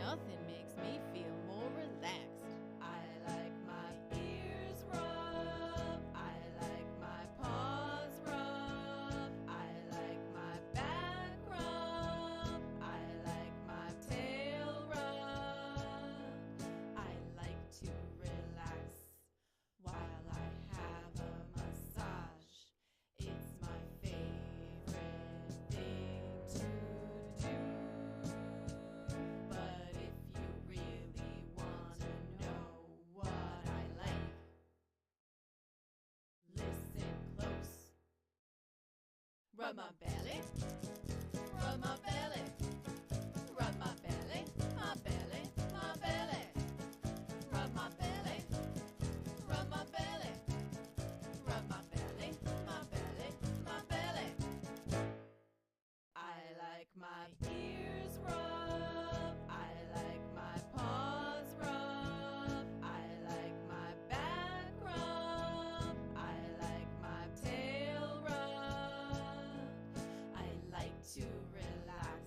Nothing makes me feel more relaxed. I like my ears rubbed. I like my paws rubbed. I like my back rubbed. I like my tail rubbed. I like to relax while I have a massage. It's my favorite thing to do. But if you really want to know what I like, listen close. Rub my belly, rub my belly, rub my belly, my belly, my belly. Rub my belly, rub my belly, rub my belly, my belly, my belly. I like my ears rubbed. I like my paws rubbed. I like my back rubbed. I like my tail rubbed. I like to relax.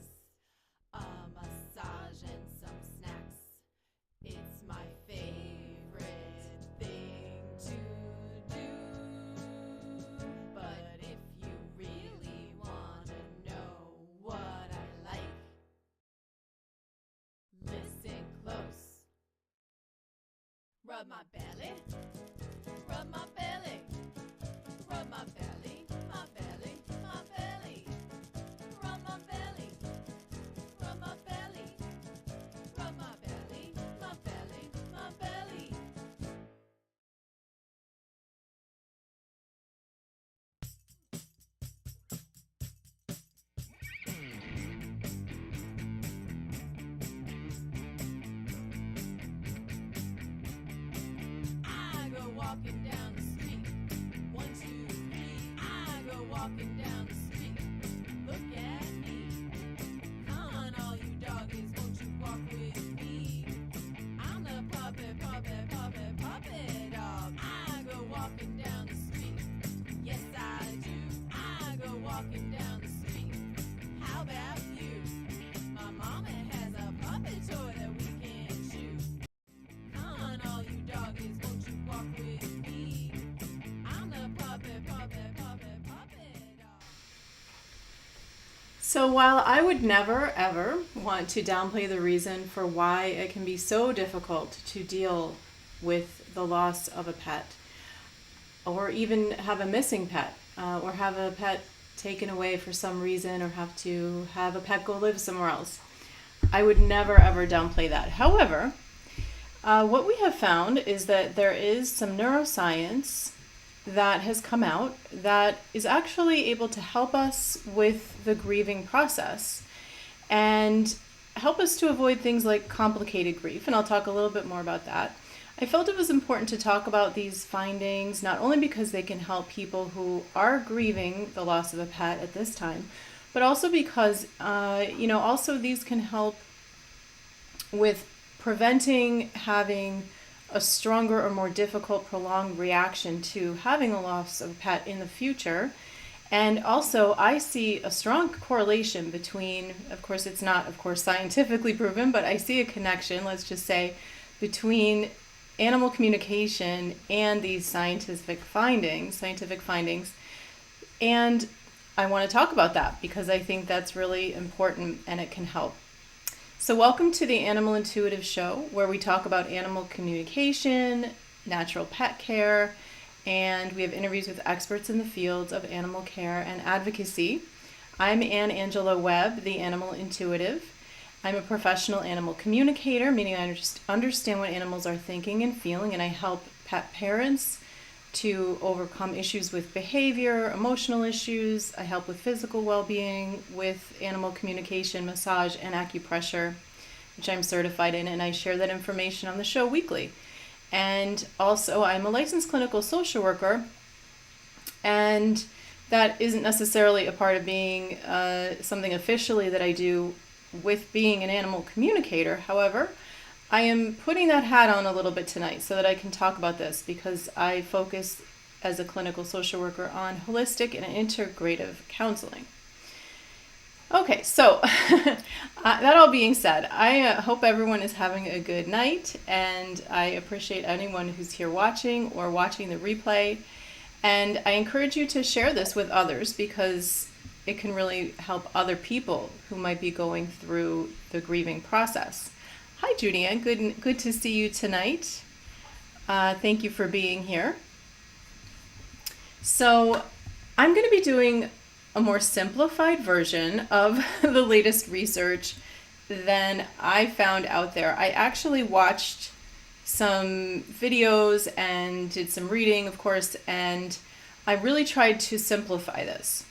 A massage and some snacks. It's my favorite thing to do. But if you really want to know what I like, listen close. Rub my belly, rub my belly, rub my belly, my belly, my belly. Rub my belly, rub my belly, rub my belly, my belly, my belly. I go walking down the street. 1, 2, 3. I go walking down the street. Look at me. Come on, all you doggies, won't you walk with me? I'm the puppet, puppet, puppet, puppet dog. I go walking down the street. Yes, I do. I go walking down the street. How about you? My mama has a puppet toy that we can chew. Come on, all you doggies, won't you walk with me? I'm the puppet, puppet, puppet, puppet dog. So while I would never ever want to downplay the reason for why it can be so difficult to deal with the loss of a pet, or even have a missing pet, or have a pet taken away for some reason, or have to have a pet go live somewhere else, I would never ever downplay that. However, what we have found is that there is some neuroscience that has come out that is actually able to help us with the grieving process and help us to avoid things like complicated grief. And I'll talk a little bit more about that. I felt it was important to talk about these findings, not only because they can help people who are grieving the loss of a pet at this time, but also because, also these can help with preventing having a stronger or more difficult prolonged reaction to having a loss of a pet in the future. And also I see a strong correlation between, of course it's not scientifically proven, but I see a connection, let's just say, between animal communication and these scientific findings. And I want to talk about that because I think that's really important and it can help. So welcome to the Animal Intuitive Show, where we talk about animal communication, natural pet care, and we have interviews with experts in the fields of animal care and advocacy. I'm Ann Angela Webb, the Animal Intuitive. I'm a professional animal communicator, meaning I understand what animals are thinking and feeling, and I help pet parents to overcome issues with behavior, emotional issues. I help with physical well-being, with animal communication, massage, and acupressure, which I'm certified in, and I share that information on the show weekly. And also, I'm a licensed clinical social worker, and that isn't necessarily a part of being something officially that I do with being an animal communicator. However, I am putting that hat on a little bit tonight so that I can talk about this because I focus as a clinical social worker on holistic and integrative counseling. Okay, so that all being said, I hope everyone is having a good night, and I appreciate anyone who's here watching or watching the replay. And I encourage you to share this with others because it can really help other people who might be going through the grieving process. Hi, Judy Ann. Good to see you tonight. Thank you for being here. So I'm going to be doing a more simplified version of the latest research than I found out there. I actually watched some videos and did some reading, of course, and I really tried to simplify this.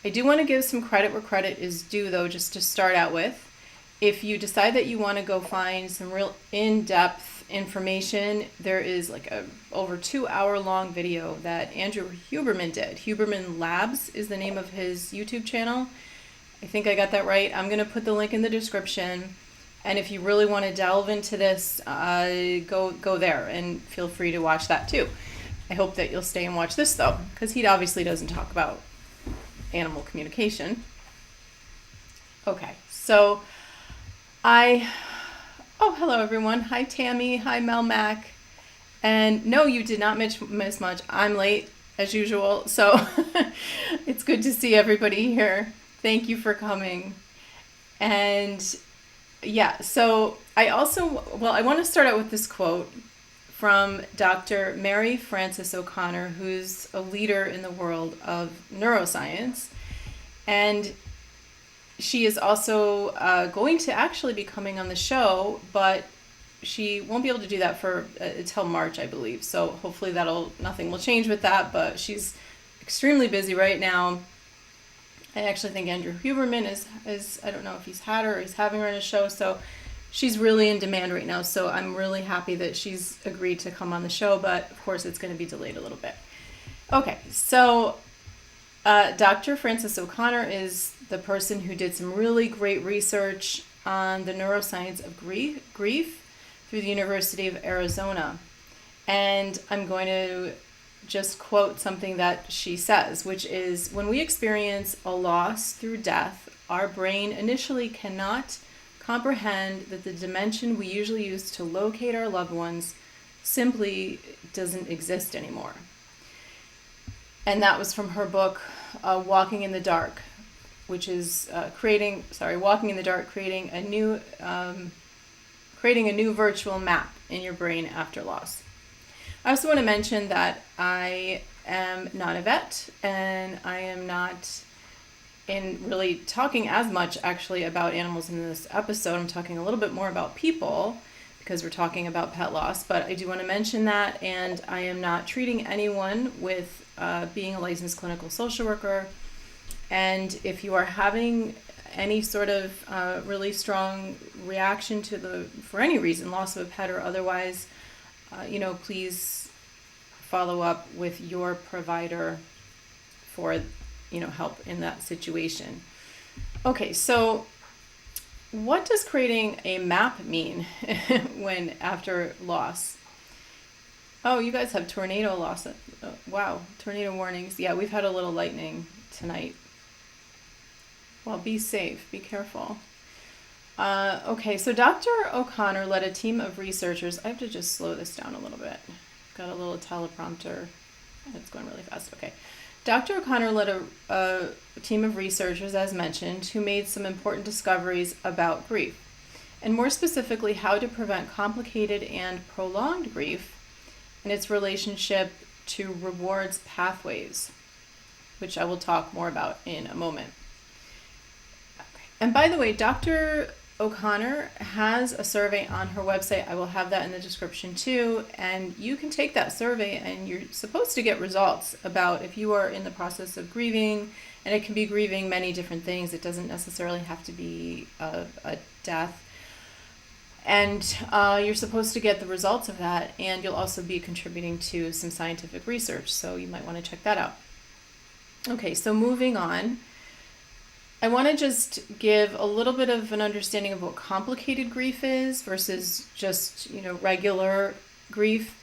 I do want to give some credit where credit is due, though, just to start out with. If you decide that you want to go find some real in-depth information, there is like a over 2 hour long video that Andrew Huberman did. Huberman Labs is the name of his YouTube channel. I think I got that right. I'm going to put the link in the description. And if you really want to delve into this, go there and feel free to watch that too. I hope that you'll stay and watch this though, because he obviously doesn't talk about animal communication. Okay, so oh, hello everyone. Hi Tammy, hi Mel Mac. And no, you did not miss much. I'm late as usual, so it's good to see everybody here. Thank you for coming. And yeah, so I want to start out with this quote from Dr. Mary Frances O'Connor, who's a leader in the world of neuroscience. And she is also going to actually be coming on the show, but she won't be able to do that for until March, I believe. So hopefully nothing will change with that, but she's extremely busy right now. I actually think Andrew Huberman is I don't know if he's had her or he's having her on a show, so she's really in demand right now. So I'm really happy that she's agreed to come on the show, but of course it's going to be delayed a little bit. Okay, so Dr. Frances O'Connor is the person who did some really great research on the neuroscience of grief through the University of Arizona. And I'm going to just quote something that she says, which is, when we experience a loss through death, our brain initially cannot comprehend that the dimension we usually use to locate our loved ones simply doesn't exist anymore. And that was from her book, Walking in the Dark, which is Walking in the Dark, creating a new virtual map in your brain after loss. I also want to mention that I am not a vet, and I am not in really talking as much actually about animals in this episode. I'm talking a little bit more about people because we're talking about pet loss, but I do want to mention that, and I am not treating anyone with being a licensed clinical social worker. And if you are having any sort of really strong reaction to for any reason, loss of a pet or otherwise, please follow up with your provider for, help in that situation. Okay, so what does creating a map mean when after loss? Oh, you guys have tornado loss. Wow, tornado warnings. Yeah, we've had a little lightning tonight. Well, be safe, be careful. Okay, so Dr. O'Connor led a team of researchers. I have to just slow this down a little bit. Got a little teleprompter. It's going really fast. Okay. Dr. O'Connor led a team of researchers, as mentioned, who made some important discoveries about grief, and more specifically, how to prevent complicated and prolonged grief and its relationship to rewards pathways, which I will talk more about in a moment. Okay. And by the way, Dr. O'Connor has a survey on her website. I will have that in the description too. And you can take that survey and you're supposed to get results about if you are in the process of grieving. And it can be grieving many different things. It doesn't necessarily have to be a death. And you're supposed to get the results of that. And you'll also be contributing to some scientific research. So you might want to check that out. Okay, so moving on. I want to just give a little bit of an understanding of what complicated grief is versus just, regular grief.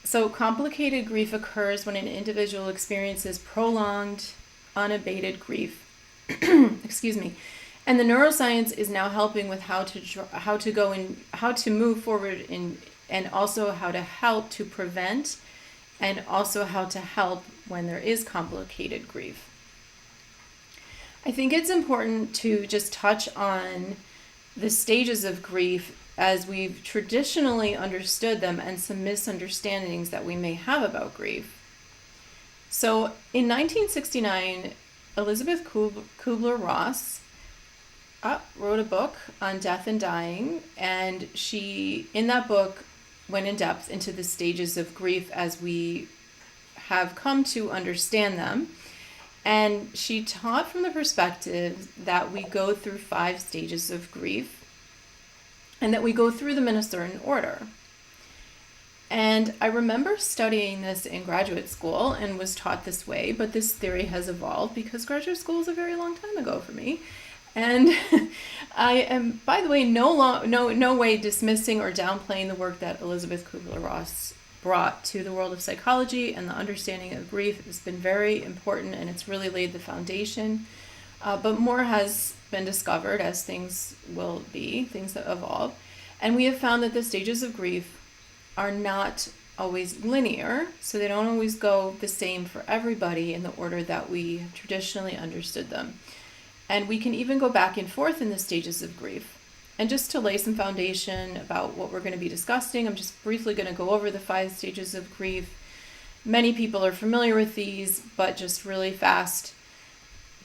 So complicated grief occurs when an individual experiences prolonged, unabated grief Excuse me. And the neuroscience is now helping with how to move forward in, and also how to help to prevent, and also how to help when there is complicated grief. I think it's important to just touch on the stages of grief as we've traditionally understood them, and some misunderstandings that we may have about grief. So in 1969, Elizabeth Kubler-Ross wrote a book on death and dying, and she, in that book, went in depth into the stages of grief as we have come to understand them. And she taught from the perspective that we go through 5 stages of grief, and that we go through them in a certain order. And I remember studying this in graduate school and was taught this way, but this theory has evolved because graduate school was a very long time ago for me. And I am, by the way, no way dismissing or downplaying the work that Elizabeth Kubler-Ross brought to the world of psychology, and the understanding of grief has been very important, and it's really laid the foundation. But more has been discovered as things will be, things that evolve. And we have found that the stages of grief are not always linear, so they don't always go the same for everybody in the order that we traditionally understood them. And we can even go back and forth in the stages of grief. And just to lay some foundation about what we're going to be discussing, I'm just briefly going to go over the 5 stages of grief. Many people are familiar with these, but just really fast.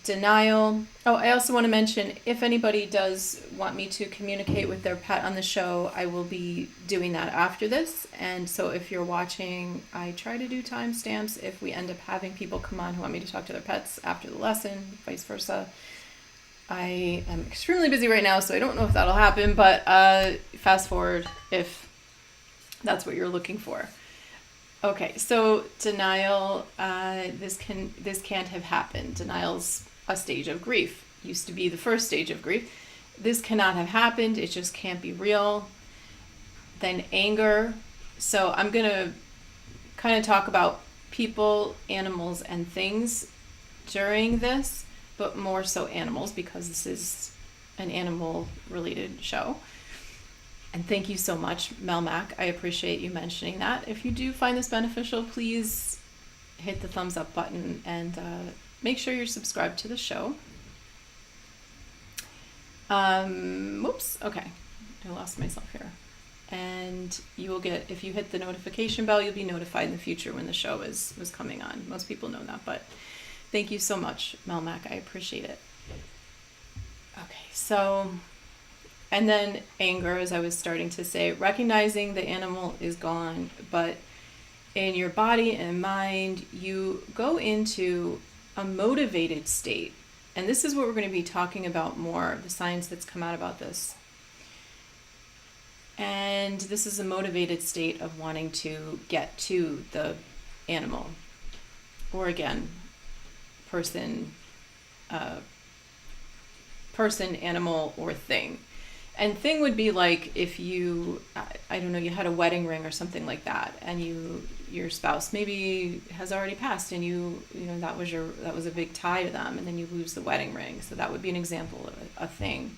Denial. Oh, I also want to mention, if anybody does want me to communicate with their pet on the show, I will be doing that after this. And so if you're watching, I try to do timestamps if we end up having people come on who want me to talk to their pets after the lesson, vice versa. I am extremely busy right now, so I don't know if that'll happen, but fast forward if that's what you're looking for. Okay, so denial, this can't have happened. Denial's a stage of grief. Used to be the first stage of grief. This cannot have happened. It just can't be real. Then anger. So I'm going to kind of talk about people, animals, and things during this, but more so animals because this is an animal-related show. And thank you so much, Mel Mac. I appreciate you mentioning that. If you do find this beneficial, please hit the thumbs up button and make sure you're subscribed to the show. Whoops. Okay. I lost myself here. And you will get, if you hit the notification bell, you'll be notified in the future when the show was coming on. Most people know that, but thank you so much, Mel Mac. I appreciate it. Okay, so, and then anger, as I was starting to say, recognizing the animal is gone, but in your body and mind, you go into a motivated state. And this is what we're going to be talking about more, the science that's come out about this. And this is a motivated state of wanting to get to the animal, or again, person, animal, or thing. And thing would be like if you, I don't know, you had a wedding ring or something like that, and your spouse maybe has already passed, and you know that was a big tie to them, and then you lose the wedding ring. So that would be an example of a thing.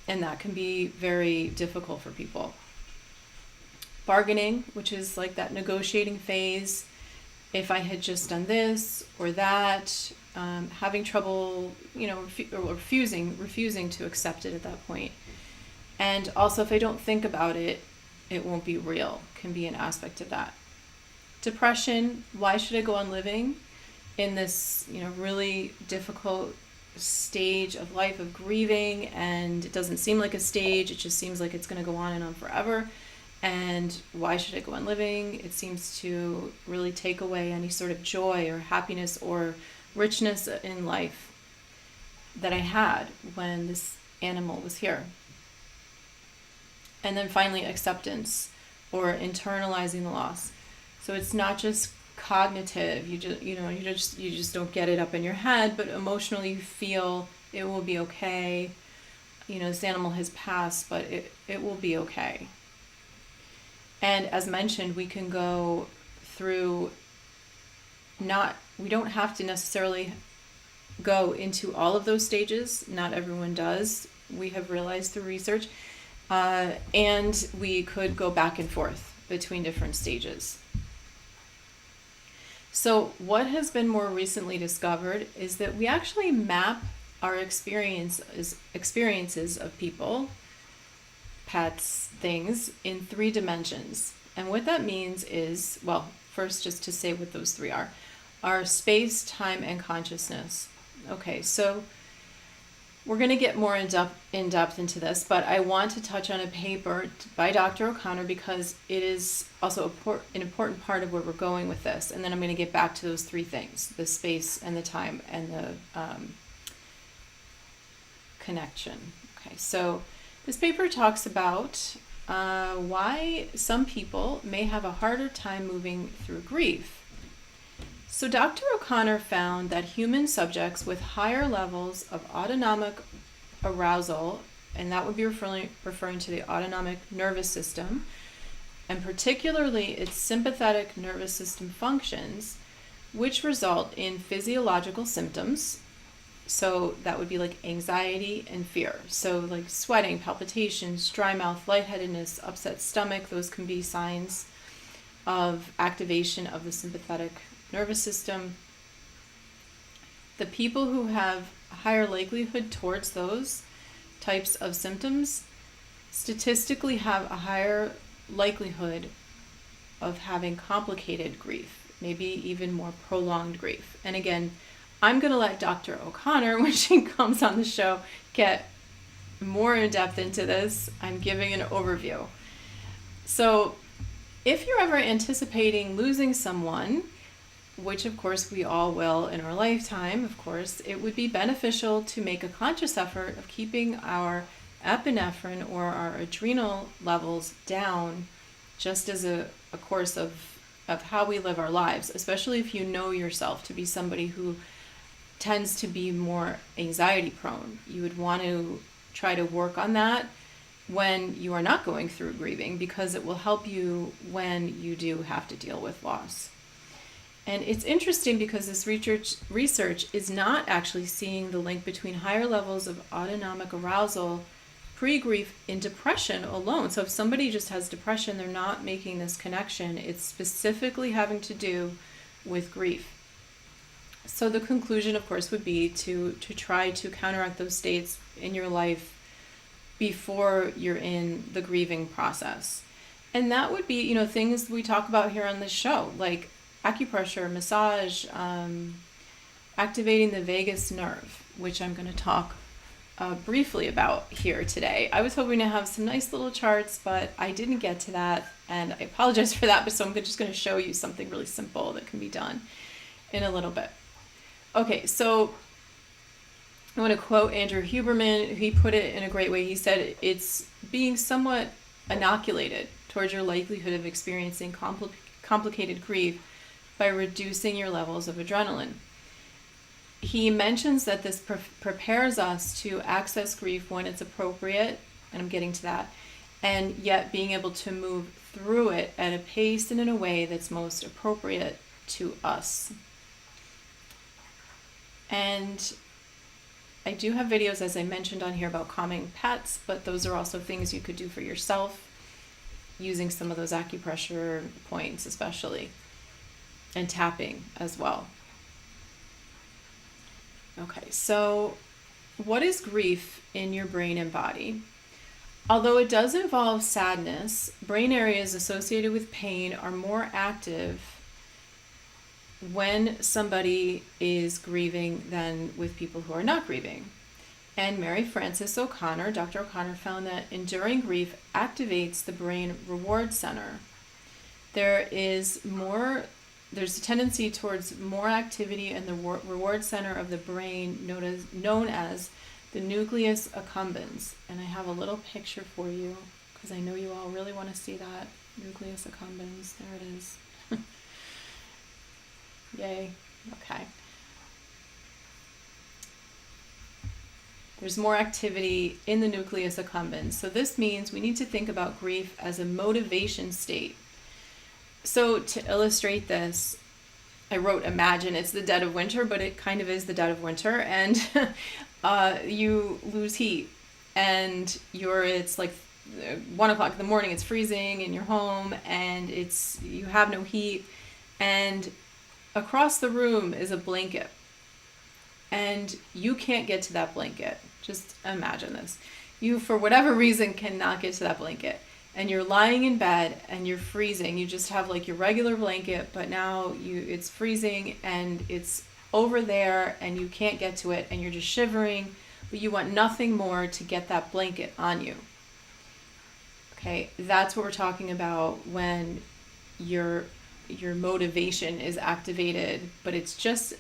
And that can be very difficult for people. Bargaining, which is like that negotiating phase. If I had just done this or that, having trouble, refusing to accept it at that point. And also, if I don't think about it, it won't be real, can be an aspect of that. Depression, why should I go on living in this, really difficult stage of life of grieving, and it doesn't seem like a stage, it just seems like it's going to go on and on forever. And why should I go on living? It seems to really take away any sort of joy or happiness or richness in life that I had when this animal was here. And then finally, acceptance, or internalizing the loss. So it's not just cognitive, you just don't get it up in your head, but emotionally you feel it will be okay. This animal has passed, but it will be okay. And as mentioned, we can go through we don't have to necessarily go into all of those stages. Not everyone does. We have realized through research. And we could go back and forth between different stages. So what has been more recently discovered is that we actually map our experiences of people, pets, things in 3 dimensions. And what that means is, well, first just to say what those 3 are space, time, and consciousness. Okay, so we're going to get more in depth into this, but I want to touch on a paper by Dr. O'Connor because it is also an important part of where we're going with this. And then I'm going to get back to those 3 things, the space and the time and the connection. Okay, so this paper talks about why some people may have a harder time moving through grief. So Dr. O'Connor found that human subjects with higher levels of autonomic arousal, and that would be referring to the autonomic nervous system, and particularly its sympathetic nervous system functions, which result in physiological symptoms. So that would be like anxiety and fear. So like sweating, palpitations, dry mouth, lightheadedness, upset stomach, those can be signs of activation of the sympathetic nervous system. The people who have a higher likelihood towards those types of symptoms statistically have a higher likelihood of having complicated grief, maybe even more prolonged grief. And again, I'm going to let Dr. O'Connor, when she comes on the show, get more in depth into this. I'm giving an overview. So if you're ever anticipating losing someone, which of course we all will in our lifetime, of course, it would be beneficial to make a conscious effort of keeping our epinephrine or our adrenal levels down, just as a course of how we live our lives, especially if you know yourself to be somebody who tends to be more anxiety prone. You would want to try to work on that when you are not going through grieving, because it will help you when you do have to deal with loss. And it's interesting because this research is not actually seeing the link between higher levels of autonomic arousal pre-grief in depression alone. So if somebody just has depression, they're not making this connection. It's specifically having to do with grief. So the conclusion, of course, would be to try to counteract those states in your life before you're in the grieving process. And that would be, things we talk about here on this show, like acupressure, massage, activating the vagus nerve, which I'm going to talk briefly about here today. I was hoping to have some nice little charts, but I didn't get to that, and I apologize for that, but so I'm just going to show you something really simple that can be done in a little bit. Okay, so I want to quote Andrew Huberman. He put it in a great way. He said, it's being somewhat inoculated towards your likelihood of experiencing complicated grief by reducing your levels of adrenaline. He mentions that this prepares us to access grief when it's appropriate, and I'm getting to that, and yet being able to move through it at a pace and in a way that's most appropriate to us. And I do have videos, as I mentioned on here, about calming pets, but those are also things you could do for yourself, using some of those acupressure points especially, and tapping as well. Okay, so what is grief in your brain and body? Although it does involve sadness, brain areas associated with pain are more active when somebody is grieving than with people who are not grieving. And Mary Frances O'Connor, Dr. O'Connor, found that enduring grief activates the brain reward center. There's a tendency towards more activity in the reward center of the brain known as the nucleus accumbens. And I have a little picture for you because I know you all really want to see that. Nucleus accumbens, there it is. Yay, okay. There's more activity in the nucleus accumbens. So this means we need to think about grief as a motivation state. So to illustrate this, I wrote imagine it's the dead of winter, but it kind of is the dead of winter, and you lose heat, and it's like 1 o'clock in the morning, it's freezing in your home, and you have no heat, and across the room is a blanket, and you can't get to that blanket. Just imagine this. You, for whatever reason, cannot get to that blanket, and you're lying in bed and you're freezing. You just have like your regular blanket, but now it's freezing and it's over there and you can't get to it, and you're just shivering, but you want nothing more to get that blanket on you. Okay, that's what we're talking about when your motivation is activated, but it's just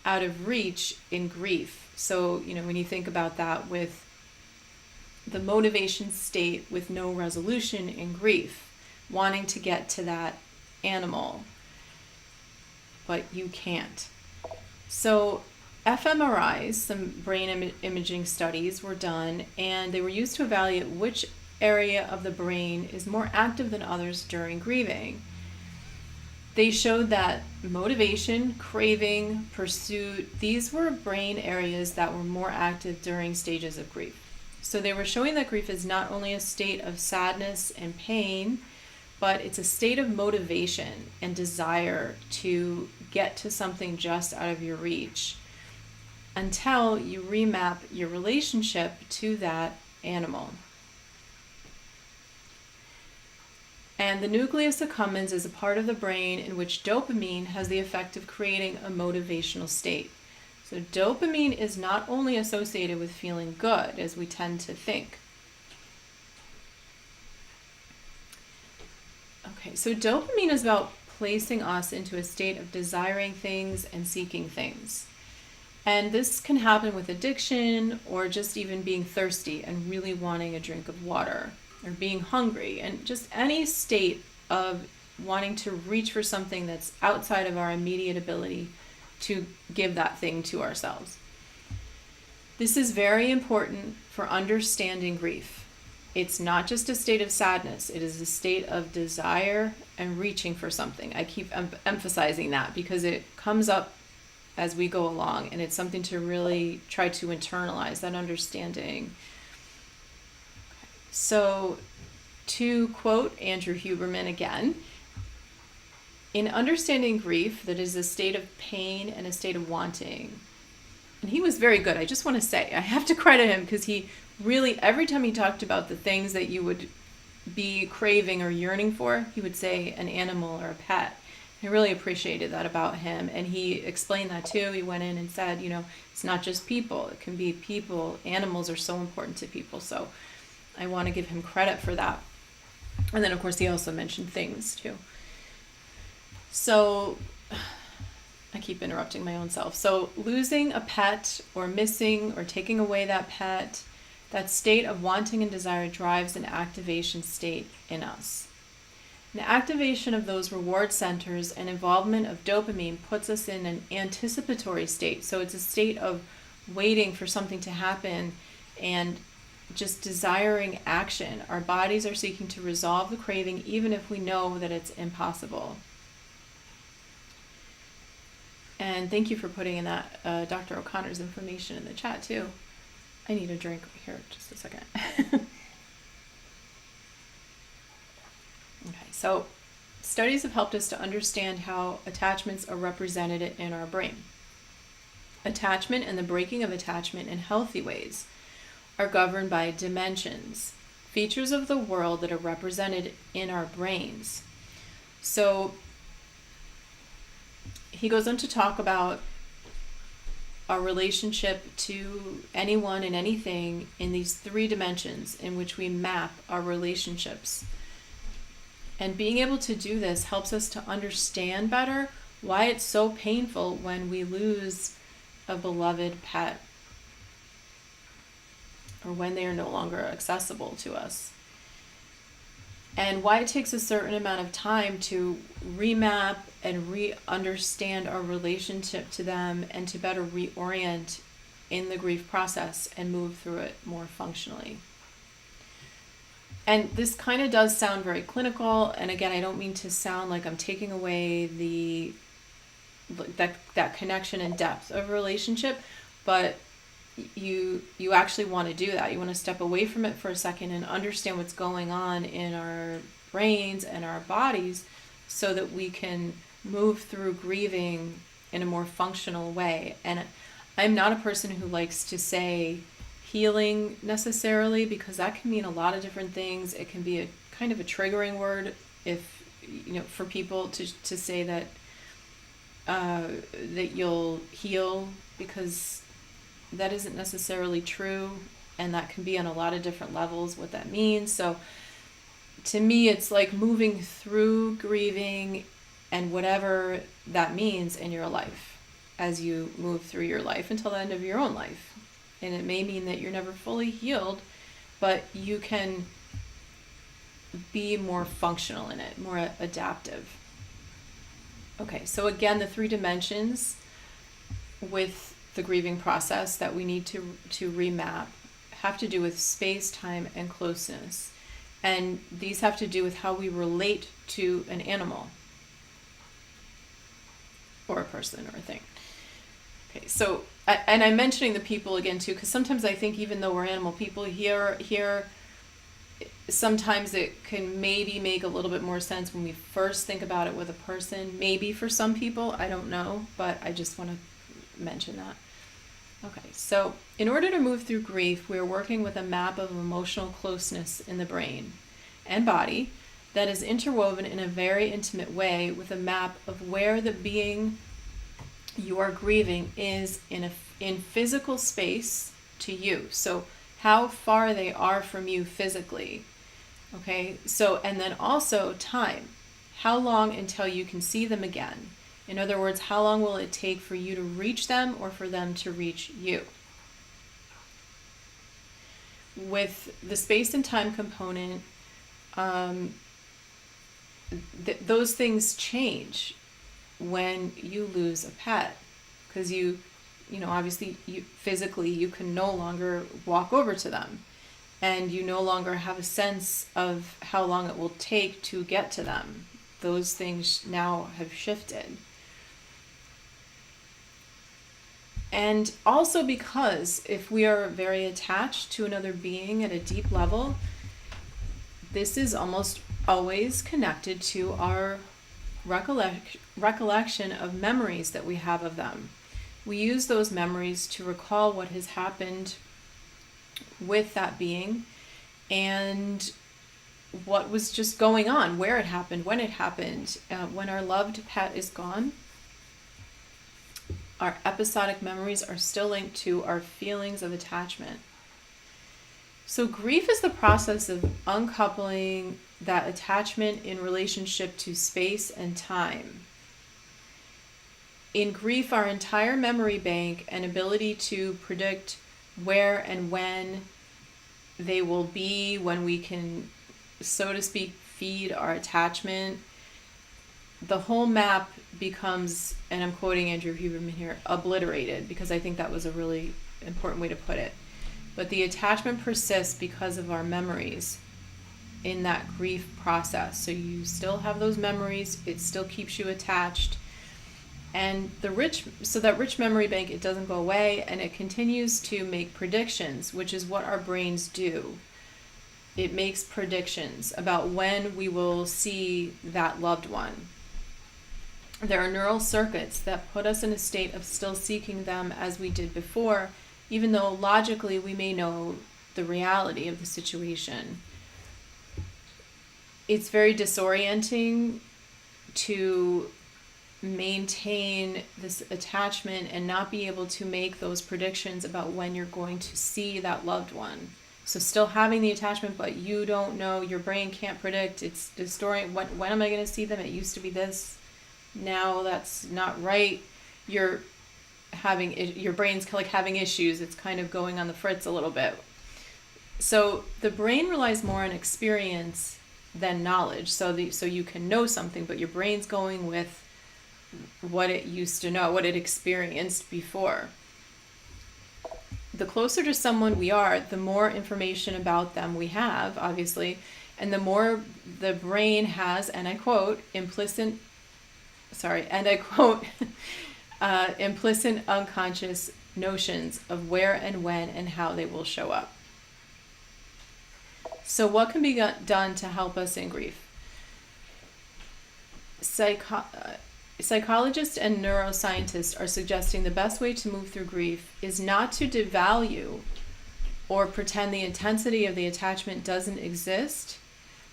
out of reach in grief. So, when you think about that with the motivation state with no resolution in grief, wanting to get to that animal, but you can't. So fMRIs, some brain imaging studies were done, and they were used to evaluate which area of the brain is more active than others during grieving. They showed that motivation, craving, pursuit, these were brain areas that were more active during stages of grief. So they were showing that grief is not only a state of sadness and pain, but it's a state of motivation and desire to get to something just out of your reach until you remap your relationship to that animal. And the nucleus accumbens is a part of the brain in which dopamine has the effect of creating a motivational state. So dopamine is not only associated with feeling good, as we tend to think. Okay, so dopamine is about placing us into a state of desiring things and seeking things. And this can happen with addiction, or just even being thirsty and really wanting a drink of water, or being hungry, and just any state of wanting to reach for something that's outside of our immediate ability to give that thing to ourselves. This is very important for understanding grief. It's not just a state of sadness, it is a state of desire and reaching for something. I keep emphasizing that because it comes up as we go along, and it's something to really try to internalize, that understanding. So, to quote Andrew Huberman again, in understanding grief, that is a state of pain and a state of wanting. And he was very good. I just want to say, I have to credit him because he really, every time he talked about the things that you would be craving or yearning for, he would say an animal or a pet. I really appreciated that about him. And he explained that too. He went in and said, it's not just people. It can be people. Animals are so important to people. So I want to give him credit for that. And then, of course, he also mentioned things too. So I keep interrupting my own self. So losing a pet or missing or taking away that pet, that state of wanting and desire drives an activation state in us. An activation of those reward centers and involvement of dopamine puts us in an anticipatory state. So it's a state of waiting for something to happen and just desiring action. Our bodies are seeking to resolve the craving even if we know that it's impossible. And thank you for putting in that Dr. O'Connor's information in the chat too. I need a drink here, just a second. Okay, so studies have helped us to understand how attachments are represented in our brain. Attachment and the breaking of attachment in healthy ways are governed by dimensions, features of the world that are represented in our brains. So he goes on to talk about our relationship to anyone and anything in these 3 dimensions in which we map our relationships. And being able to do this helps us to understand better why it's so painful when we lose a beloved pet or when they are no longer accessible to us. And why it takes a certain amount of time to remap and re-understand our relationship to them and to better reorient in the grief process and move through it more functionally. And this kind of does sound very clinical. And again, I don't mean to sound like I'm taking away the that connection and depth of relationship, but you actually want to do that. You want to step away from it for a second and understand what's going on in our brains and our bodies so that we can move through grieving in a more functional way. And I'm not a person who likes to say healing necessarily, because that can mean a lot of different things. It can be a kind of a triggering word if, for people to say that that you'll heal, because that isn't necessarily true, and that can be on a lot of different levels what that means. So to me, it's like moving through grieving and whatever that means in your life as you move through your life until the end of your own life. And it may mean that you're never fully healed, but you can be more functional in it, more adaptive. Okay, so again, the 3 dimensions with the grieving process that we need to remap have to do with space, time, and closeness. And these have to do with how we relate to an animal or a person or a thing. Okay, so, and I'm mentioning the people again too, because sometimes I think even though we're animal people, here sometimes it can maybe make a little bit more sense when we first think about it with a person. Maybe for some people, I don't know, but I just want to mention that. Okay, so in order to move through grief, we're working with a map of emotional closeness in the brain and body that is interwoven in a very intimate way with a map of where the being you are grieving is in physical space to you. So how far they are from you physically. Okay, so, and then also time. How long until you can see them again? In other words, how long will it take for you to reach them or for them to reach you? With the space and time component, those things change when you lose a pet, because obviously you physically you can no longer walk over to them, and you no longer have a sense of how long it will take to get to them. Those things now have shifted. And also because if we are very attached to another being at a deep level, this is almost always connected to our recollection of memories that we have of them. We use those memories to recall what has happened with that being and what was just going on, where it happened, when it happened. When our loved pet is gone, our episodic memories are still linked to our feelings of attachment. So grief is the process of uncoupling that attachment in relationship to space and time. In grief, our entire memory bank and ability to predict where and when they will be, when we can, so to speak, feed our attachment, the whole map becomes, and I'm quoting Andrew Huberman here, obliterated, because I think that was a really important way to put it. But the attachment persists because of our memories in that grief process. So you still have those memories, it still keeps you attached. And that rich memory bank, it doesn't go away, and it continues to make predictions, which is what our brains do. It makes predictions about when we will see that loved one. There are neural circuits that put us in a state of still seeking them as we did before, even though logically we may know the reality of the situation. It's very disorienting to maintain this attachment and not be able to make those predictions about when you're going to see that loved one. So still having the attachment, but you don't know, your brain can't predict. It's distorting. When am I going to see them? It used to be this. Now that's not right. Your brain's like having issues. It's kind of going on the fritz a little bit. So the brain relies more on experience than knowledge. So you can know something, but your brain's going with what it used to know, what it experienced before. The closer to someone we are, the more information about them we have, obviously, and the more the brain has, and I quote, implicit and I quote, implicit unconscious notions of where and when and how they will show up. So what can be done to help us in grief? Psychologists and neuroscientists are suggesting the best way to move through grief is not to devalue or pretend the intensity of the attachment doesn't exist,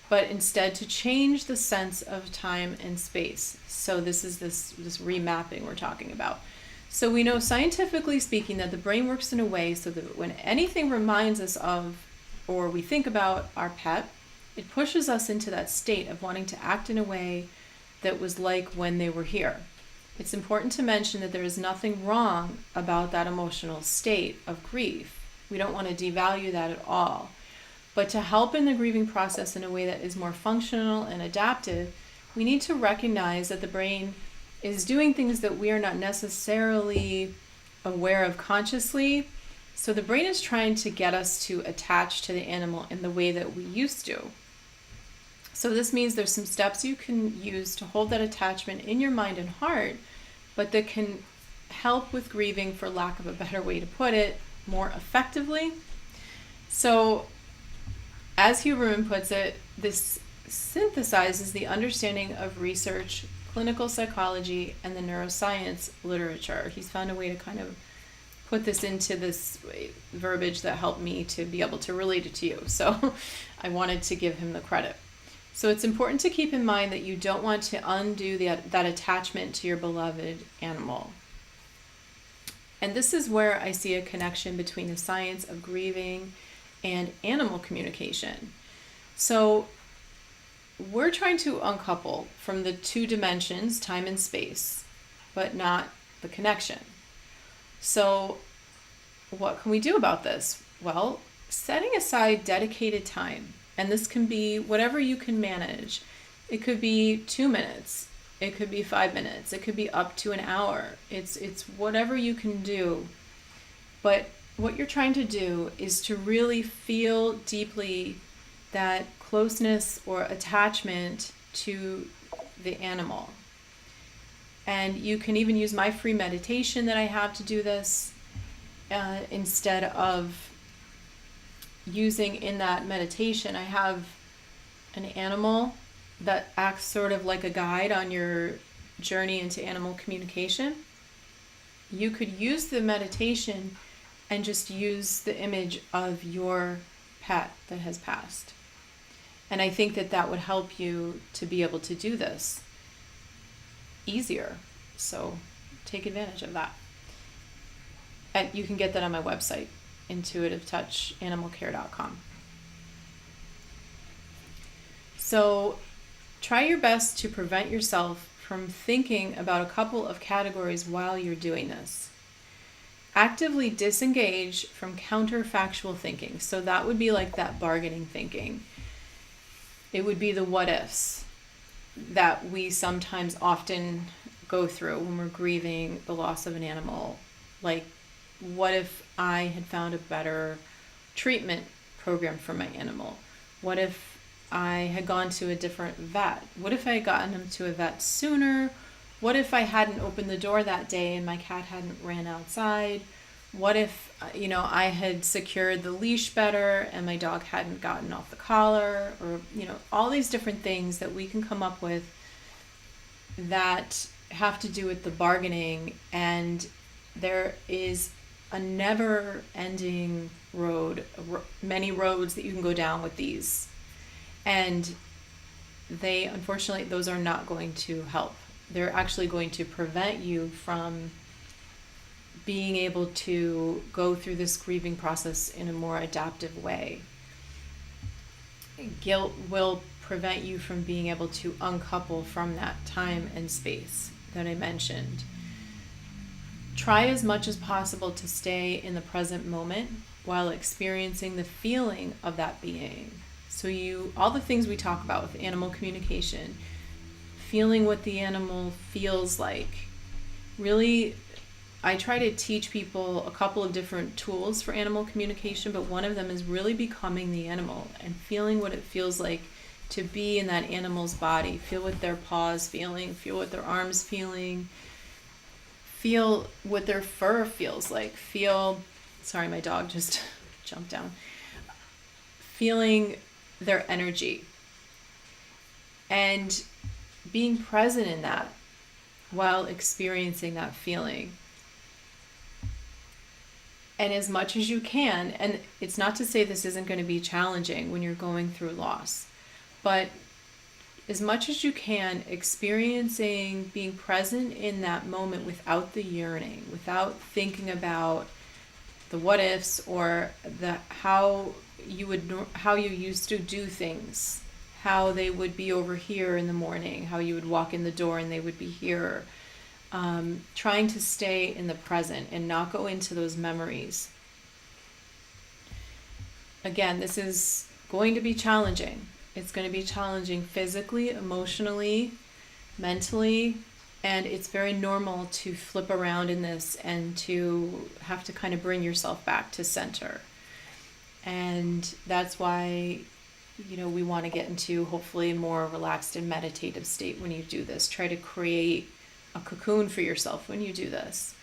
but instead to change the sense of time and space. So this is this remapping we're talking about. So we know scientifically speaking that the brain works in a way so that when anything reminds us of or we think about our pet, it pushes us into that state of wanting to act in a way that was like when they were here. It's important to mention that there is nothing wrong about that emotional state of grief. We don't want to devalue that at all. But to help in the grieving process in a way that is more functional and adaptive, we need to recognize that the brain is doing things that we are not necessarily aware of consciously. So the brain is trying to get us to attach to the animal in the way that we used to. So this means there's some steps you can use to hold that attachment in your mind and heart, but that can help with grieving, for lack of a better way to put it, more effectively. So as Huberman puts it, this synthesizes the understanding of research, clinical psychology, and the neuroscience literature. He's found a way to kind of put this into this verbiage that helped me to be able to relate it to you. So I wanted to give him the credit. So it's important to keep in mind that you don't want to undo that attachment to your beloved animal. And this is where I see a connection between the science of grieving and animal communication. So we're trying to uncouple from the two dimensions, time and space, but not the connection. So what can we do about this? Well, setting aside dedicated time, and this can be whatever you can manage. It could be 2 minutes, it could be 5 minutes, it could be up to an hour. It's whatever you can do. But what you're trying to do is to really feel deeply that closeness or attachment to the animal. And you can even use my free meditation that I have to do this instead of using in that meditation. I have an animal that acts sort of like a guide on your journey into animal communication. You could use the meditation and just use the image of your pet that has passed. And I think that would help you to be able to do this easier. So take advantage of that. And you can get that on my website, intuitivetouchanimalcare.com. So try your best to prevent yourself from thinking about a couple of categories while you're doing this. Actively disengage from counterfactual thinking. So that would be like that bargaining thinking. It would be the what ifs that we sometimes often go through when we're grieving the loss of an animal. Like, what if I had found a better treatment program for my animal? What if I had gone to a different vet? What if I had gotten him to a vet sooner? What if I hadn't opened the door that day and my cat hadn't ran outside? What if, I had secured the leash better and my dog hadn't gotten off the collar? Or, all these different things that we can come up with that have to do with the bargaining. And there is a never-ending road, many roads that you can go down with these. And unfortunately, those are not going to help. They're actually going to prevent you from being able to go through this grieving process in a more adaptive way. Guilt will prevent you from being able to uncouple from that time and space that I mentioned. Try as much as possible to stay in the present moment while experiencing the feeling of that being. So all the things we talk about with animal communication, feeling what the animal feels like. Really, I try to teach people a couple of different tools for animal communication, but one of them is really becoming the animal and feeling what it feels like to be in that animal's body. Feel what their paws feeling, feel what their arms feeling, feel what their fur feels like. Sorry, my dog just jumped down. Feeling their energy and being present in that while experiencing that feeling. And as much as you can, and it's not to say this isn't going to be challenging when you're going through loss, but as much as you can, experiencing being present in that moment without the yearning, without thinking about the what ifs or the how you used to do things, how they would be over here in the morning, how you would walk in the door and they would be here. Trying to stay in the present and not go into those memories. Again, this is going to be challenging. It's going to be challenging physically, emotionally, mentally, and it's very normal to flip around in this and to have to kind of bring yourself back to center. And that's why, we want to get into hopefully a more relaxed and meditative state when you do this. Try to create a cocoon for yourself when you do this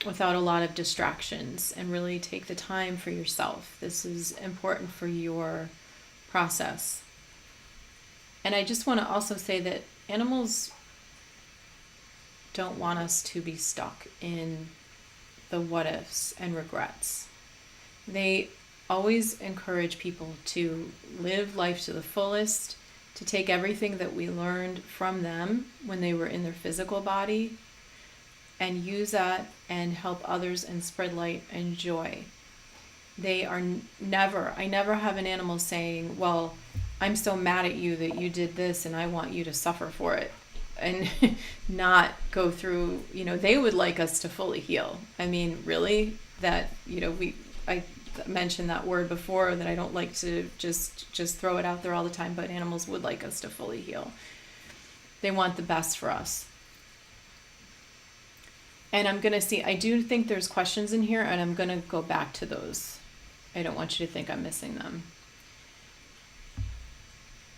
without a lot of distractions, and really take the time for yourself. This is important for your process. And I just want to also say that animals don't want us to be stuck in the what ifs and regrets. They always encourage people to live life to the fullest, to take everything that we learned from them when they were in their physical body and use that and help others and spread light and joy. I never have an animal saying, well, I'm so mad at you that you did this and I want you to suffer for it, and not go through, they would like us to fully heal. I mean, really, that, I mentioned that word before, that I don't like to just throw it out there all the time, but animals would like us to fully heal. They want the best for us. And I'm going to see, I do think there's questions in here, and I'm going to go back to those. I don't want you to think I'm missing them.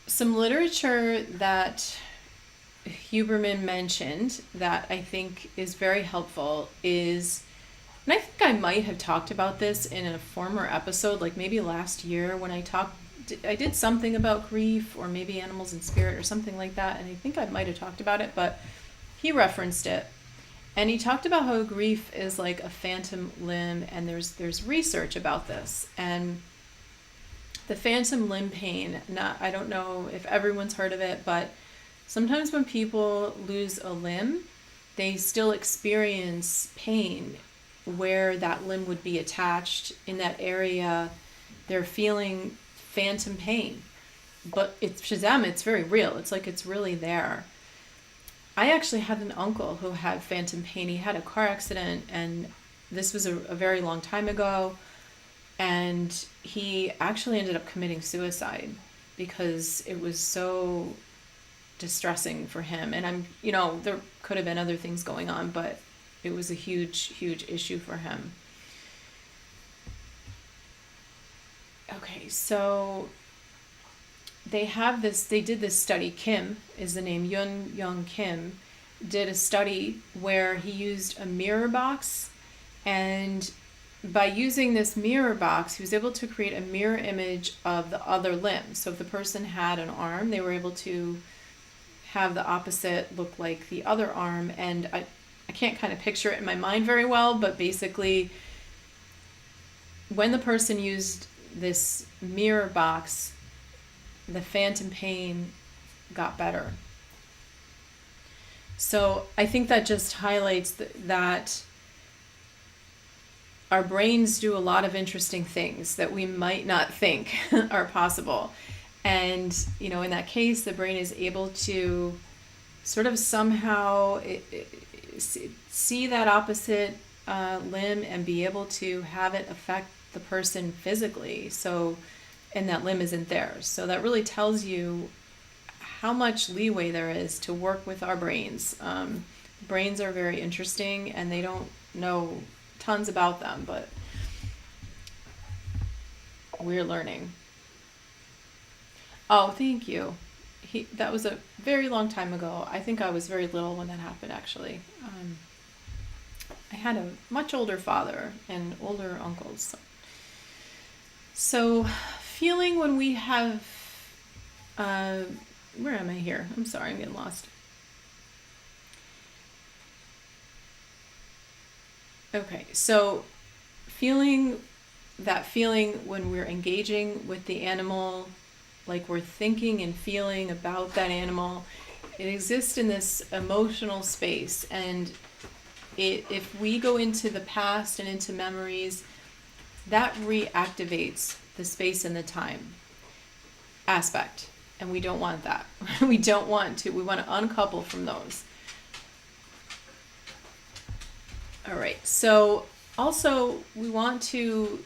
Some literature that Huberman mentioned that I think is very helpful is, and I think I might have talked about this in a former episode, like maybe last year when I did something about grief, or maybe animals in spirit or something like that, and I think I might have talked about it, but he referenced it. And he talked about how grief is like a phantom limb, and there's research about this. And the phantom limb pain, I don't know if everyone's heard of it, but sometimes when people lose a limb, they still experience pain where that limb would be attached in that area. They're feeling phantom pain, but to them it's very real. It's like it's really there. I actually had an uncle who had phantom pain. He had a car accident, and this was a very long time ago, and he actually ended up committing suicide because it was so distressing for him. And there could have been other things going on, but it was a huge issue for him. Okay, so they did this study. Kim is the name, Young Kim, did a study where he used a mirror box, and by using this mirror box, he was able to create a mirror image of the other limb. So if the person had an arm, they were able to have the opposite look like the other arm. And I can't kind of picture it in my mind very well, but basically when the person used this mirror box, the phantom pain got better. So I think that just highlights that our brains do a lot of interesting things that we might not think are possible. And, in that case, the brain is able to sort of somehow see that opposite limb and be able to have it affect the person physically. And that limb isn't theirs. So that really tells you how much leeway there is to work with our brains. Brains are very interesting, and they don't know tons about them, but we're learning. Oh, thank you. That was a very long time ago. I think I was very little when that happened, actually. I had a much older father and older uncles. So, feeling when we have, where am I here? I'm sorry, I'm getting lost. Okay, so that feeling when we're engaging with the animal, like we're thinking and feeling about that animal, it exists in this emotional space. And if we go into the past and into memories, that reactivates the space and the time aspect. And we don't want that. We don't want to. We want to uncouple from those. All right. So also we want to,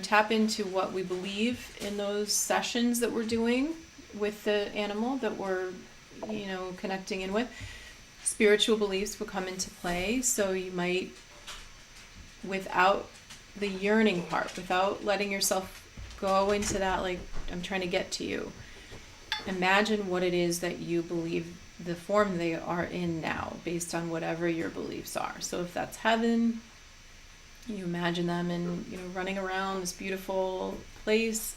tap into what we believe in those sessions that we're doing with the animal that we're, connecting in with. Spiritual beliefs will come into play. So you might, without the yearning part, without letting yourself go into that, like, I'm trying to get to you, imagine what it is that you believe, the form they are in now, based on whatever your beliefs are. So if that's heaven, you imagine them and running around this beautiful place,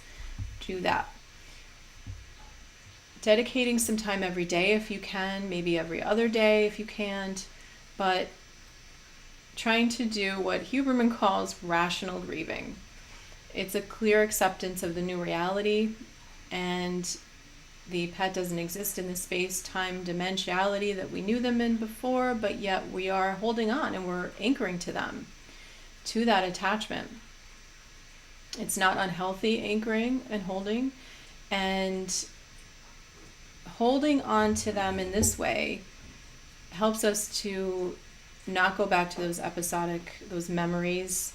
do that. Dedicating some time every day if you can, maybe every other day if you can't, but trying to do what Huberman calls rational grieving. It's a clear acceptance of the new reality, and the pet doesn't exist in the space-time dimensionality that we knew them in before, but yet we are holding on and we're anchoring to them, to that attachment. It's not unhealthy anchoring and holding, and holding on to them in this way helps us to not go back to those memories,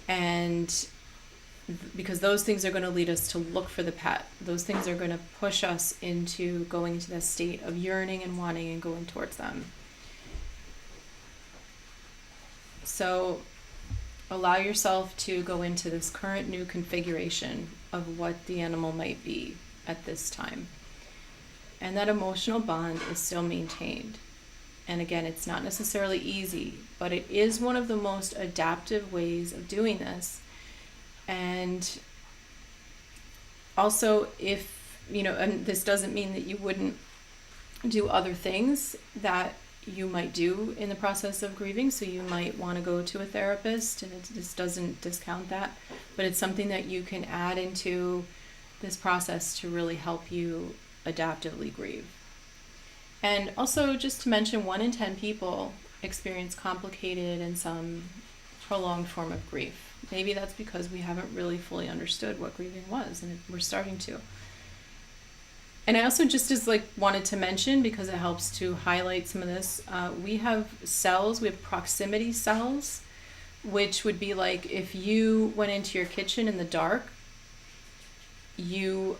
and because those things are going to lead us to look for the pet. Those things are going to push us into going into that state of yearning and wanting and going towards them. So allow yourself to go into this current new configuration of what the animal might be at this time. And that emotional bond is still maintained. And again, it's not necessarily easy, but it is one of the most adaptive ways of doing this. And also, if, and this doesn't mean that you wouldn't do other things that you might do in the process of grieving. So you might want to go to a therapist, and this doesn't discount that, but it's something that you can add into this process to really help you adaptively grieve. And also, just to mention, 1 in 10 people experience complicated and some prolonged form of grief. Maybe that's because we haven't really fully understood what grieving was, and we're starting to. And I also just wanted to mention, because it helps to highlight some of this, we have proximity cells, which would be like if you went into your kitchen in the dark, you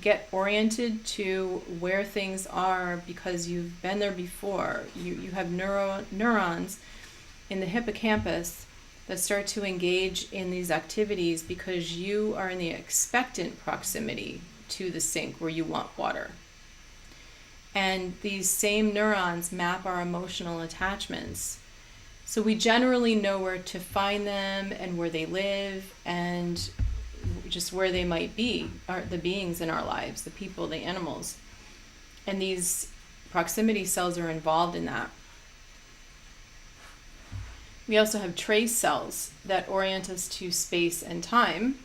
get oriented to where things are because you've been there before. You have neurons in the hippocampus that start to engage in these activities because you are in the expectant proximity to the sink where you want water. And these same neurons map our emotional attachments. So we generally know where to find them and where they live and just where they might be, are the beings in our lives, the people, the animals. And these proximity cells are involved in that. We also have trace cells that orient us to space and time.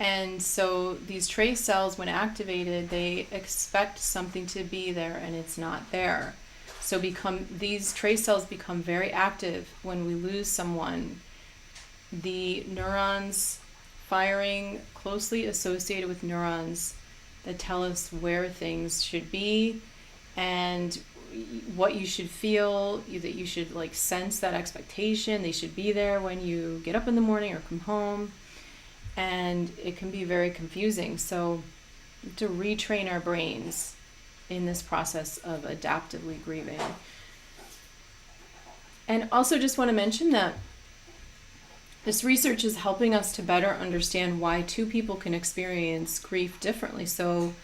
And so these trace cells, when activated, they expect something to be there and it's not there. So these trace cells become very active when we lose someone. The neurons firing closely associated with neurons that tell us where things should be and what you should feel, that you should sense that expectation. They should be there when you get up in the morning or come home. And it can be very confusing. So to retrain our brains in this process of adaptively grieving. And also just want to mention that this research is helping us to better understand why 2 people can experience grief differently. So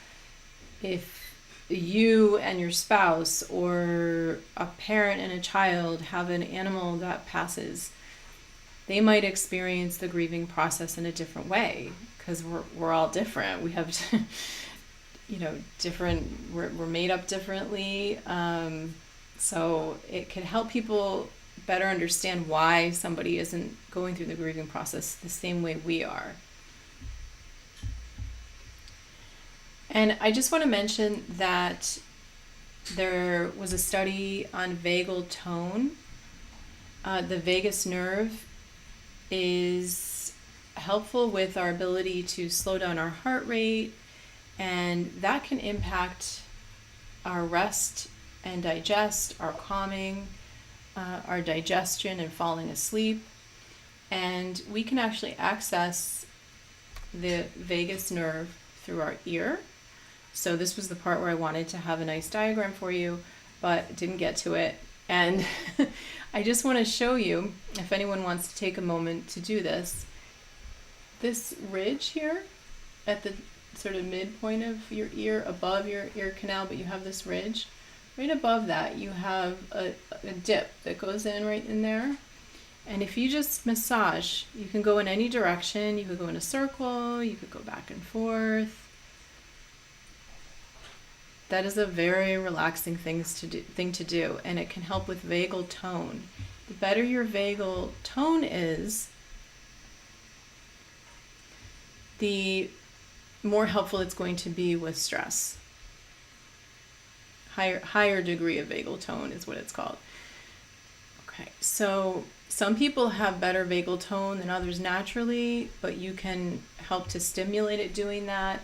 if you and your spouse or a parent and a child have an animal that passes, they might experience the grieving process in a different way, because we're all different. We have different, we're made up differently. So it can help people better understand why somebody isn't going through the grieving process the same way we are. And I just want to mention that there was a study on vagal tone. The vagus nerve is helpful with our ability to slow down our heart rate, and that can impact our rest and digest, our calming, our digestion and falling asleep. And we can actually access the vagus nerve through our ear. So this was the part where I wanted to have a nice diagram for you, but didn't get to it. And I just want to show you, if anyone wants to take a moment to do this, this ridge here at the sort of midpoint of your ear, above your ear canal, but you have this ridge. Right above that, you have a dip that goes in right in there. And if you just massage, you can go in any direction. You could go in a circle, you could go back and forth. That is a very relaxing thing to do, and it can help with vagal tone. The better your vagal tone is, the more helpful it's going to be with stress. Higher degree of vagal tone is what it's called. Okay, so some people have better vagal tone than others naturally, but you can help to stimulate it doing that.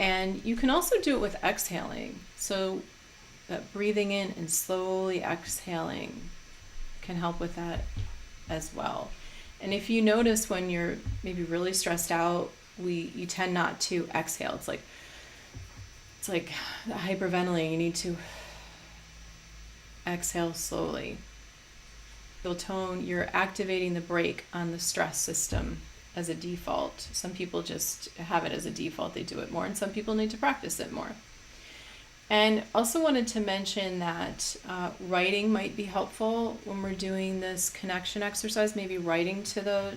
And you can also do it with exhaling. So that breathing in and slowly exhaling can help with that as well. And if you notice when you're maybe really stressed out, you tend not to exhale. It's like hyperventilating. You need to exhale slowly. Vagal tone, you're activating the brake on the stress system as a default. Some people just have it as a default, they do it more, and some people need to practice it more. And also wanted to mention that writing might be helpful when we're doing this connection exercise. Maybe writing to the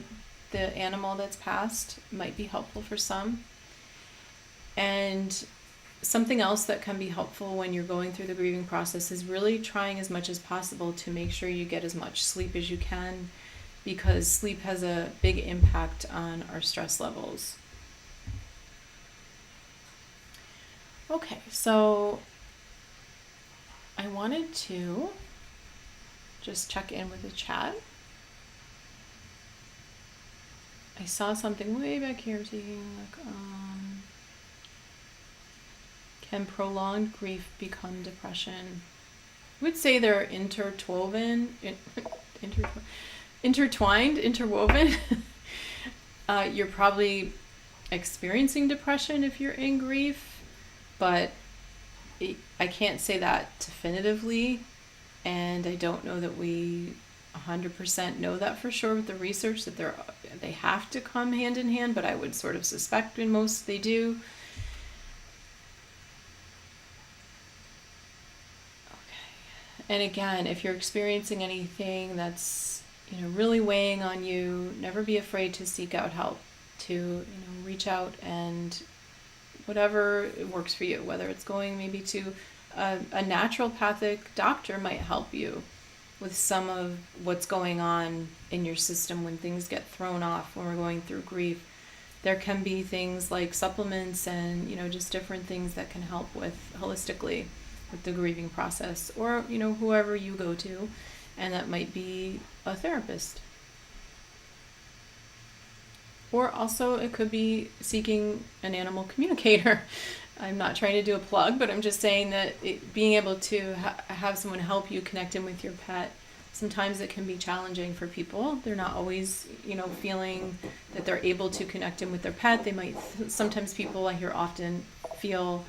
animal that's passed might be helpful for some. And something else that can be helpful when you're going through the grieving process is really trying as much as possible to make sure you get as much sleep as you can, because sleep has a big impact on our stress levels. Okay, so I wanted to just check in with the chat. I saw something way back here taking can prolonged grief become depression? I would say they're interwoven. You're probably experiencing depression if you're in grief, but I can't say that definitively, and I don't know that we 100% know that for sure with the research, that they have to come hand in hand, but I would sort of suspect in most they do. Okay. And again, if you're experiencing anything that's really weighing on you, never be afraid to seek out help, to reach out, and whatever works for you, whether it's going maybe to a naturopathic doctor might help you with some of what's going on in your system when things get thrown off when we're going through grief. There can be things like supplements and just different things that can help with holistically with the grieving process, or whoever you go to, and that might be a therapist. Or also it could be seeking an animal communicator. I'm not trying to do a plug, but I'm just saying that being able to have someone help you connect in with your pet, sometimes it can be challenging for people. They're not always, feeling that they're able to connect in with their pet. They might, sometimes people I hear often feel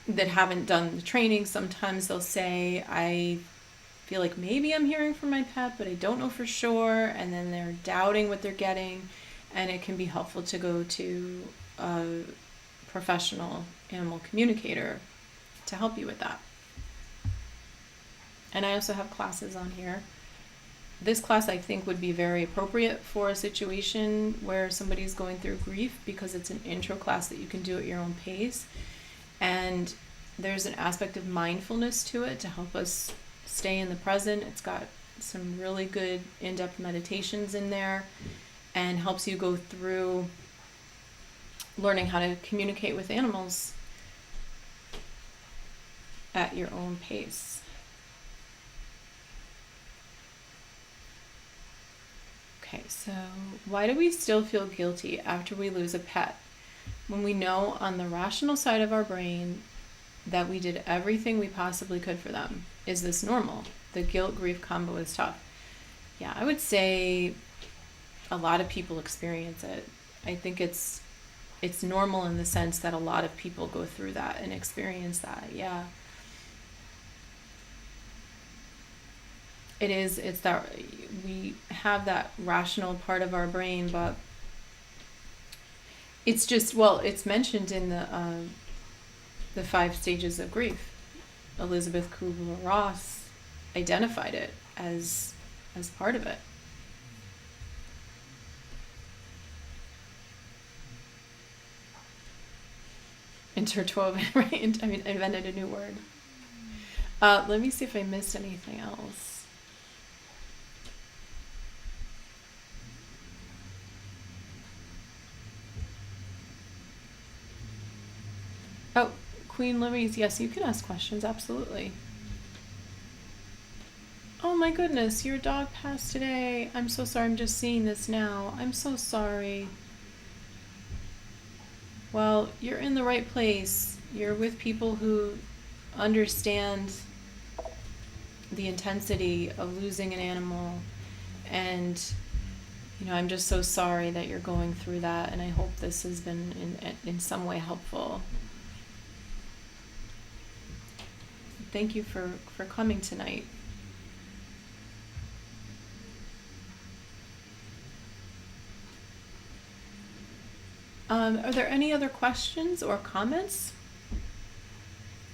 that haven't done the training. Sometimes they'll say, I feel like maybe I'm hearing from my pet, but I don't know for sure. And then they're doubting what they're getting. And it can be helpful to go to a professional animal communicator to help you with that. And I also have classes on here. This class I think would be very appropriate for a situation where somebody's going through grief, because it's an intro class that you can do at your own pace. And there's an aspect of mindfulness to it to help us stay in the present. It's got some really good in-depth meditations in there and helps you go through learning how to communicate with animals at your own pace. Okay, so why do we still feel guilty after we lose a pet when we know on the rational side of our brain that we did everything we possibly could for them? Is this normal? The guilt-grief combo is tough. Yeah, I would say a lot of people experience it. I think it's normal in the sense that a lot of people go through that and experience that. Yeah. It's that we have that rational part of our brain, but it's just, well, it's mentioned in the 5 stages of grief. Elizabeth Kubler-Ross identified it as part of it. Intertwove, right? I mean, invented a new word. Let me see if I missed anything else. Oh, Queen Louise, yes, you can ask questions, absolutely. Oh my goodness, your dog passed today. I'm so sorry, I'm just seeing this now. I'm so sorry. Well, you're in the right place. You're with people who understand the intensity of losing an animal, and I'm just so sorry that you're going through that, and I hope this has been in some way helpful. Thank you for coming tonight. Are there any other questions or comments?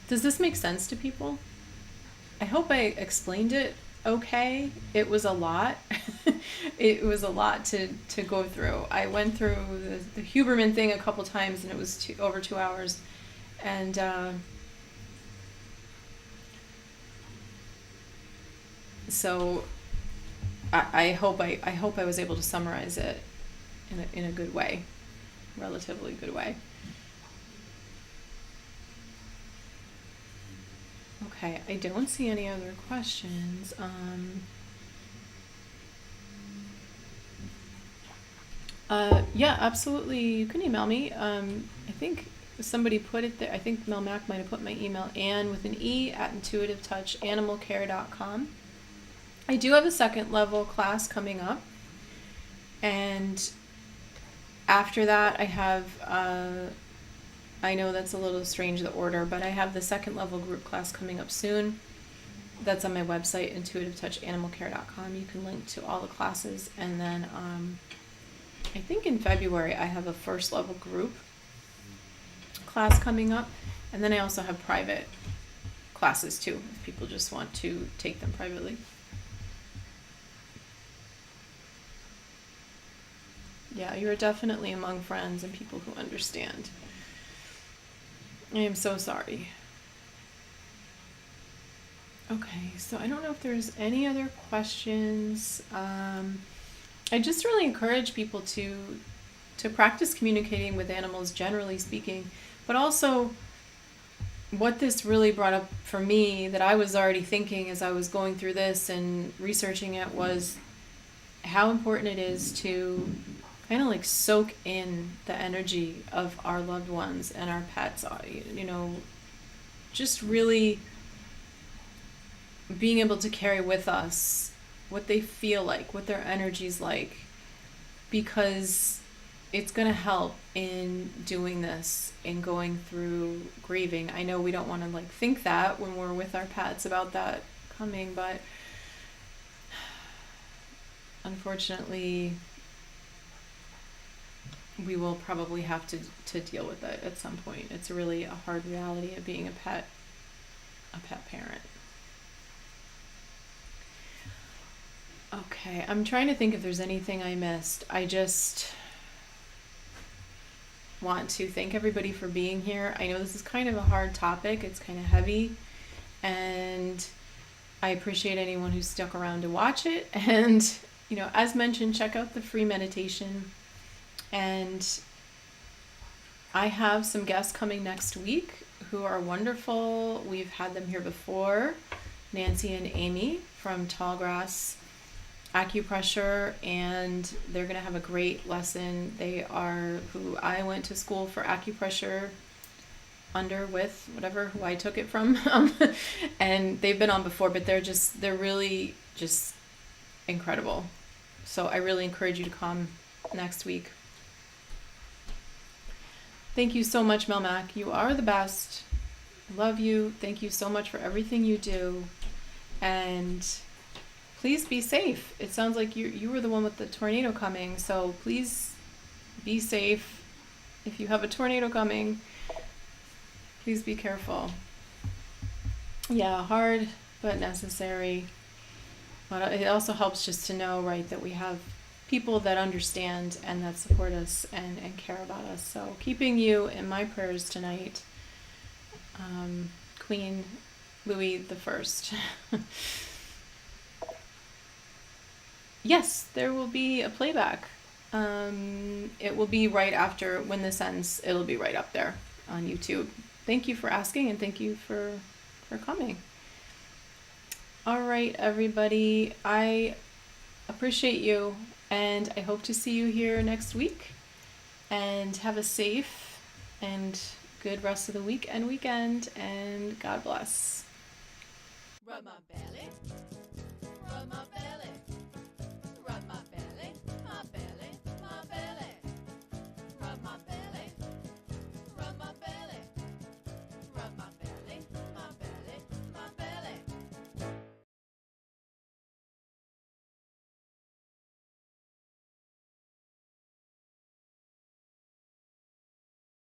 Does this make sense to people? I hope I explained it okay. It was a lot. It was a lot to go through. I went through the Huberman thing a couple times, and it was over 2 hours. And so I hope I was able to summarize it in a good way, relatively good way. Okay, I don't see any other questions. Yeah, absolutely. You can email me. I think somebody put it there. I think Mel Mac might have put my email, Anne with an E at intuitivetouchanimalcare.com. I do have a 2nd level class coming up, and after that I have, I know that's a little strange, the order, but I have the 2nd level group class coming up soon. That's on my website, intuitivetouchanimalcare.com. You can link to all the classes, and then I think in February I have a 1st level group class coming up, and then I also have private classes too, if people just want to take them privately. Yeah, you're definitely among friends and people who understand. I am so sorry. Okay, so I don't know if there's any other questions. I just really encourage people to practice communicating with animals, generally speaking, but also what this really brought up for me that I was already thinking as I was going through this and researching it was how important it is to kind of like soak in the energy of our loved ones and our pets, just really being able to carry with us what they feel like, what their energy's like, because it's going to help in doing this and going through grieving. I know we don't want to think that when we're with our pets about that coming, but unfortunately we will probably have to deal with it at some point. It's really a hard reality of being a pet parent. Okay, I'm trying to think if there's anything I missed. I just want to thank everybody for being here. I know this is kind of a hard topic. It's kind of heavy, and I appreciate anyone who stuck around to watch it. And, as mentioned, check out the free meditation. And I have some guests coming next week who are wonderful. We've had them here before, Nancy and Amy from Tallgrass Acupressure, and they're going to have a great lesson. They are who I went to school for acupressure who I took it from. And they've been on before, but they're really just incredible. So I really encourage you to come next week. Thank you so much, Melmac. You are the best. I love you. Thank you so much for everything you do. And please be safe. It sounds like you were the one with the tornado coming, so please be safe. If you have a tornado coming, please be careful. Yeah, hard but necessary. But it also helps just to know, right, that we have people that understand and that support us and care about us. So keeping you in my prayers tonight, Queen Louis the First. Yes, there will be a playback. It will be right after, when this ends, it'll be right up there on YouTube. Thank you for asking, and thank you for coming. All right, everybody. I appreciate you, and I hope to see you here next week. And have a safe and good rest of the week and weekend, and God bless. Rub my belly, rub my belly.